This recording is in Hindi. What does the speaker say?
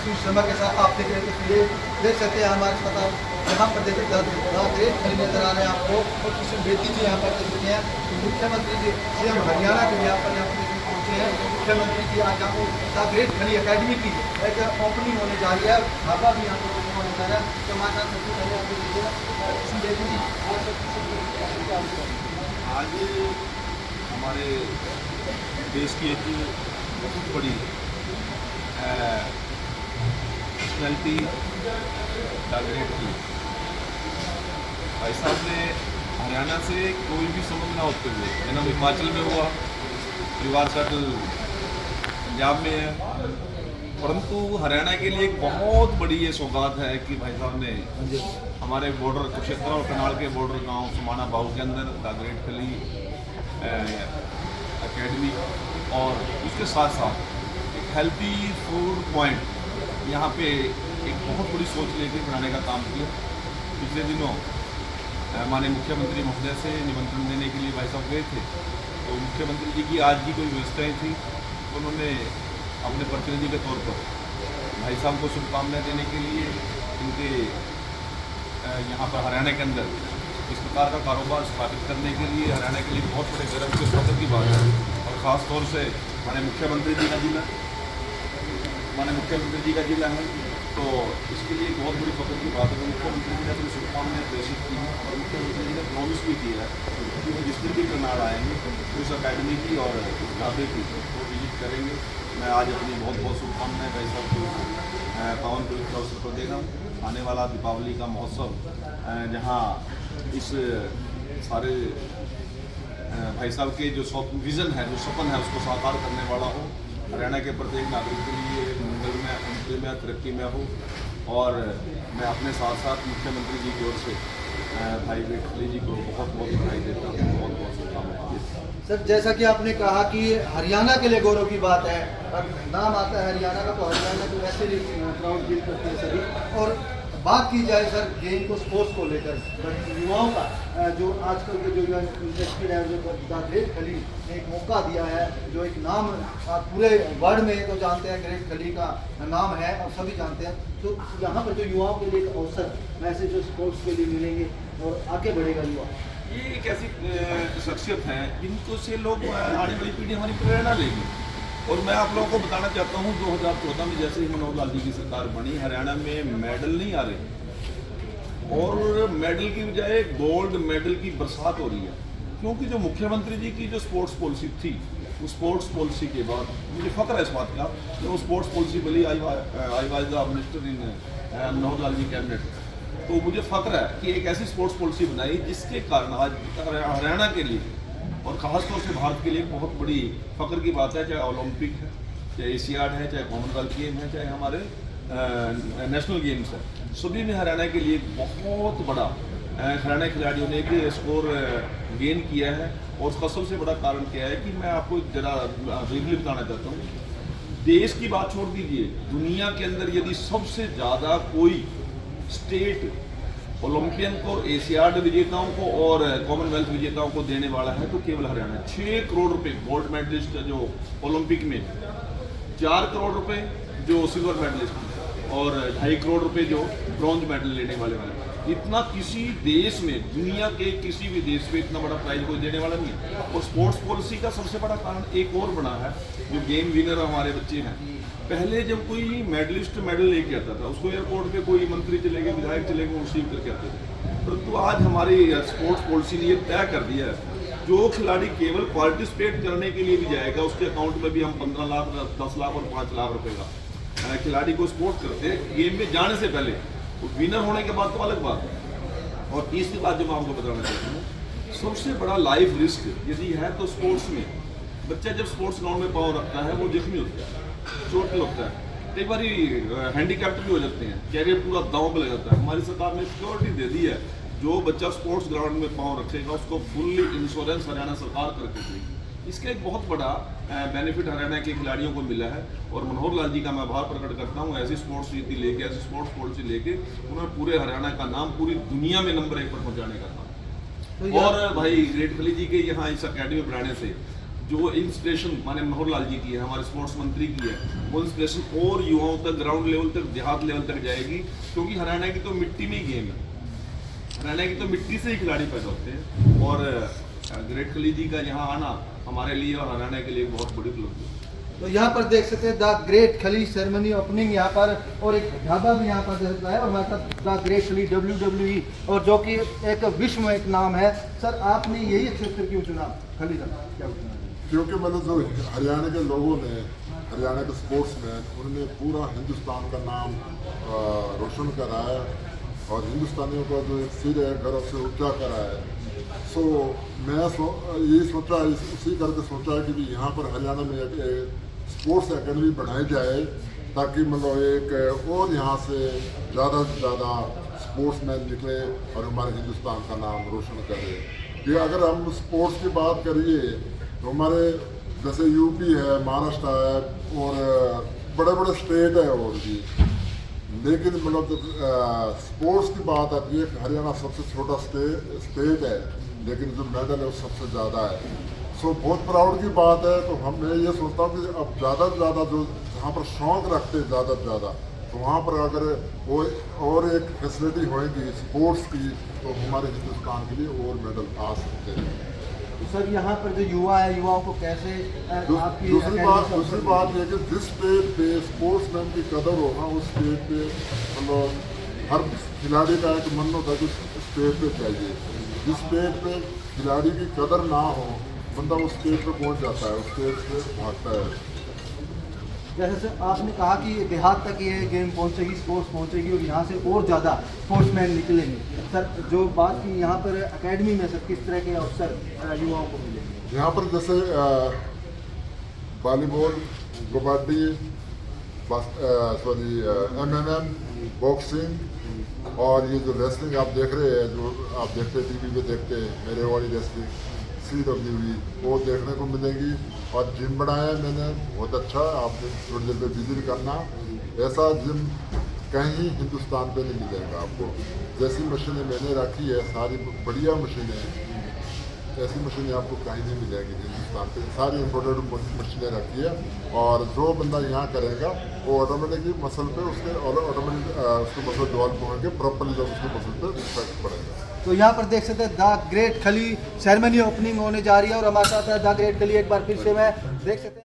आशीष शर्मा के साथ आप देख रहे हैं तस्वीरें देख सकते हैं हमारे साथ आप यहाँ पर देख ग्रेट खली नजर आ रहे हैं आपको और किशन बेदी जी यहाँ पर देख सकते हैं तो मुख्यमंत्री जी सीएम हरियाणा के यहाँ पर पहुँचे हैं। मुख्यमंत्री जी आज यहाँ पर ग्रेट खली अकेडमी की एक ओपनिंग होने जा रही है, ढाबा भी यहाँ पर होने जा रहा है। तो हमारे साथ सबसे पहले आप देखिएगा किशन बेदी जी आज हमारे देश की एक बहुत बड़ी पर्सनैलिटी ग्रेट की भाई साहब ने हरियाणा से कोई भी संबंध ना होते हुए जन्म हिमाचल में हुआ, परिवार सेटल पंजाब में है, परंतु हरियाणा के लिए एक बहुत बड़ी ये सौगात है कि भाई साहब ने हमारे बॉर्डर कुरुक्षेत्र और करनाल के बॉर्डर गांव समाना बाहू के अंदर ग्रेट खली एकेडमी और उसके साथ साथ एक हेल्थी फूड पॉइंट यहाँ पे एक बहुत बड़ी सोच लेकर बनाने का काम किया। पिछले दिनों माननीय मुख्यमंत्री महोदय से निमंत्रण देने के लिए भाई साहब गए थे, तो मुख्यमंत्री जी की आज की कोई व्यवस्थाएँ थी, तो उन्होंने अपने प्रतिनिधि के तौर पर भाई साहब को शुभकामनाएं देने के लिए इनके यहाँ पर हरियाणा के अंदर इस प्रकार का कारोबार स्थापित करने के लिए हरियाणा के लिए बहुत बड़े गर्व के फख्र की बात है। और ख़ास तौर से हमारे मुख्यमंत्री जी का जिला है, तो इसके लिए बहुत बड़ी फख्र की बात है। मुख्यमंत्री जी ने अपनी शुभकामनाएं प्रेषित की हैं और मुख्यमंत्री जी ने प्रॉमिस भी किया है कि वो जिस दिन भी करनाल आएंगे तो इस अकेडमी की और उस ढाबे की वो विजिट करेंगे। मैं आज अपनी बहुत बहुत शुभकामनाएं भाई साहब को पावन पवित्र अवसर पर दे रहा हूँ। आने वाला दीपावली का महोत्सव जहाँ इस सारे भाई साहब के जो विज़न है, जो सपन है, उसको साकार करने वाला हो, हरियाणा के प्रत्येक नागरिक के लिए मंगल में, उन्नति में, तरक्की में हो। और मैं अपने साथ साथ मुख्यमंत्री जी की ओर से भाई ग्रेट खली जी को बहुत बहुत बधाई देता हूँ, बहुत बहुत शुभकामनाएं। सर, जैसा कि आपने कहा कि हरियाणा के लिए गौरव की बात है, अब नाम आता है हरियाणा का, तो हरियाणा तो वैसे ही प्राउड फील करते हैं सभी। और बात की जाए सर गेम को, स्पोर्ट्स को लेकर, युवाओं का जो आजकल के जो इंडस्ट्री है, जो ग्रेट खली ने एक मौका दिया है, जो एक नाम पूरे वर्ल्ड में तो जानते हैं, ग्रेट खली का नाम है और सभी जानते हैं। तो यहाँ पर जो युवाओं के लिए एक अवसर वैसे जो स्पोर्ट्स के लिए मिलेंगे और आगे बढ़ेगा युवा, ये एक ऐसी शख्सियत है जिनको से लोग आने वाली पीढ़ी हमारी प्रेरणा लेगी। और मैं आप लोगों को बताना चाहता हूँ 2014 में जैसे ही मनोहर लाल जी की सरकार बनी, हरियाणा में मेडल नहीं आ रहे और मेडल की बजाय गोल्ड मेडल की बरसात हो रही है, क्योंकि जो मुख्यमंत्री जी की जो स्पोर्ट्स पॉलिसी थी, उस स्पोर्ट्स पॉलिसी के बाद मुझे फख्र है इस बात का कि वो स्पोर्ट्स पॉलिसी बनी I was the minister in Manohar Lal ji cabinet. तो मुझे फख्र है कि एक ऐसी स्पोर्ट्स पॉलिसी बनाई जिसके कारण आज हरियाणा के लिए और ख़ासतौर से भारत के लिए एक बहुत बड़ी फख्र की बात है, चाहे ओलंपिक है, चाहे एशियाड है, चाहे कॉमनवेल्थ गेम है, चाहे हमारे नेशनल गेम्स है, सभी में हरियाणा के लिए बहुत बड़ा हरियाणा खिलाड़ियों ने एक स्कोर गेन किया है। और उसका सबसे बड़ा कारण क्या है कि मैं आपको ज़रा ब्रीफली बताना चाहता हूँ। देश की बात छोड़ दीजिए, दुनिया के अंदर यदि सबसे ज़्यादा कोई स्टेट ओलंपियन को, एशियाड विजेताओं को और कॉमनवेल्थ विजेताओं को देने वाला है तो केवल हरियाणा। 6 करोड़ रुपए गोल्ड मेडलिस्ट जो ओलंपिक में, 4 करोड़ रुपए जो सिल्वर मेडलिस्ट और 2.5 करोड़ रुपए जो ब्रॉन्ज मेडल लेने वाले इतना किसी देश में, दुनिया के किसी भी देश में इतना बड़ा प्राइज कोई देने वाला नहीं है। और स्पोर्ट्स पॉलिसी का सबसे बड़ा कारण एक और बना है, जो गेम विनर हमारे बच्चे हैं। पहले जब कोई मेडलिस्ट मेडल लेके आता था, उसको एयरपोर्ट पे कोई मंत्री चले गए, विधायक चले गए, वो रिसीव करके आते थे। परंतु आज हमारी स्पोर्ट्स पॉलिसी ने ये तय कर दिया है, जो खिलाड़ी केवल पार्टिसिपेट करने के लिए भी जाएगा, उसके अकाउंट में भी हम 15 लाख, 10 लाख और 5 लाख रुपए का खिलाड़ी को सपोर्ट करते हैं गेम में जाने से पहले। विनर होने के बाद तो अलग बात है। और तीसरी बात जो मैं आपको बताना चाहता हूँ, सबसे बड़ा लाइफ रिस्क यदि है तो स्पोर्ट्स में, बच्चा जब स्पोर्ट्स ग्राउंड में पाँव रखता है वो जख्मी होता है, चोट लगता है, कई बार हैंडीकैप्ट भी हो जाते हैं, कैरियर पूरा दांव पे लग जाता है। हमारी सरकार ने सिक्योरिटी दे दी है, जो बच्चा स्पोर्ट्स ग्राउंड में पाँव रखेगा उसको फुल्ली इंश्योरेंस हरियाणा सरकार करके देगी। इसका एक बहुत बड़ा बेनिफिट हरियाणा के खिलाड़ियों को मिला है और मनोहर लाल जी का मैं आभार प्रकट करता हूँ। ऐसी स्पोर्ट्स नीति लेके, ऐसी स्पोर्ट्स पॉलिसी लेके उन्होंने पूरे हरियाणा का नाम पूरी दुनिया में नंबर 1 पर पहुँचाने का काम। और भाई ग्रेट खली जी के यहाँ इस अकेडमी बनाने से जो इंस्पिरेशन माने मनोहर लाल जी की है, हमारे स्पोर्ट्स मंत्री की है, वो इंस्पिरेशन और युवाओं तक, ग्राउंड लेवल तक, देहात लेवल तक जाएगी। क्योंकि हरियाणा की तो मिट्टी में ही गेम है, हरियाणा की तो मिट्टी से ही खिलाड़ी पैदा होते हैं। और ग्रेट खली जी का यहाँ आना हमारे लिए और हरियाणा के लिए बहुत बड़ी उपलब्धि है। तो यहाँ पर देख सकते हैं द ग्रेट खली सेरेमनी ओपनिंग यहाँ पर, और एक ढाबा भी यहाँ पर रहता है, और हमारे साथ द ग्रेट खली WWE, और जो कि एक विश्व में एक नाम है। सर आपने यही क्षेत्र क्यों चुना, खली का क्या चुना? क्योंकि मतलब जो हरियाणा के लोगों ने, हरियाणा के स्पोर्ट्समैन, उन्होंने पूरा हिंदुस्तान का नाम रोशन करा है, और हिंदुस्तानियों का जो एक सिर है गर्व से ऊंचा करा है। सो मैं यही सोचा, इसी करके सोचा है कि भी यहाँ पर हरियाणा में एक स्पोर्ट्स एकेडमी बनाई जाए, ताकि मतलब एक और यहाँ से ज़्यादा से ज़्यादा स्पोर्ट्समैन निकले और हमारे हिंदुस्तान का नाम रोशन करे। कि अगर हम स्पोर्ट्स की बात करिए तो हमारे जैसे यूपी है, महाराष्ट्र है, और बड़े बड़े स्टेट है और भी, लेकिन मतलब स्पोर्ट्स की बात आती है, हरियाणा सबसे छोटा स्टेट है, लेकिन जो मेडल है वो सबसे ज़्यादा है। सो बहुत प्राउड की बात है। तो मैं ये सोचता हूँ कि अब ज़्यादा से ज़्यादा जो जहाँ पर शौक़ रखते हैं ज़्यादा से ज़्यादा, तो वहाँ पर अगर वो और एक फैसिलिटी होएगी स्पोर्ट्स की, तो हमारे हिंदुस्तान के लिए और मेडल आ सकते हैं। सर यहाँ पर जो युवा है, युवाओं को कैसे आपकी दूसरी बात ये कि जिस स्टेट पे स्पोर्ट्समैन की कदर होगा, उस स्टेट पे मतलब हर खिलाड़ी का एक मन होता है कि उस स्टेट पे चाहिए। जिस स्टेट पे खिलाड़ी की कदर ना हो, बंदा उस स्टेट पे पहुंच जाता है, उस स्टेट से भागता है। जैसे सर आपने कहा कि देहात तक ये गेम पहुंचेगी, स्पोर्ट्स पहुंचेगी, और यहाँ से और ज़्यादा स्पोर्ट्समैन निकलेंगे। सर जो बात की यहाँ पर एकेडमी में सर किस तरह के अवसर युवाओं को मिलेंगे? यहाँ पर जैसे वॉलीबॉल, कबड्डी, MMA, बॉक्सिंग, और ये जो रेसलिंग आप देख रहे हैं, जो आप देखते टीवी पे देखते हैं, मेरे वाली रेसलिंग CWE, वो देखने को मिलेगी। और जिम बनाया है मैंने, बहुत अच्छा, आप थोड़ी देर में विजिट करना। ऐसा जिम कहीं हिंदुस्तान पे नहीं मिलेगा आपको। जैसी मशीनें मैंने रखी है, सारी बढ़िया मशीनें, ऐसी मशीनें आपको कहीं नहीं मिलेगी हिंदुस्तान पे। सारी इम्पोर्टेड मशीनें रखी है, और जो बंदा यहाँ करेगा वो ऑटोमेटिकली मसल पे उसके उसके मसल डेवलप होंगे प्रॉपरली, जब उसके मसल पे इफेक्ट पड़ेगा। तो यहाँ पर देख सकते हैं द ग्रेट खली सेरेमनी ओपनिंग होने जा रही है, और हमारे साथ है द ग्रेट खली। एक बार फिर से मैं देख सकते हैं।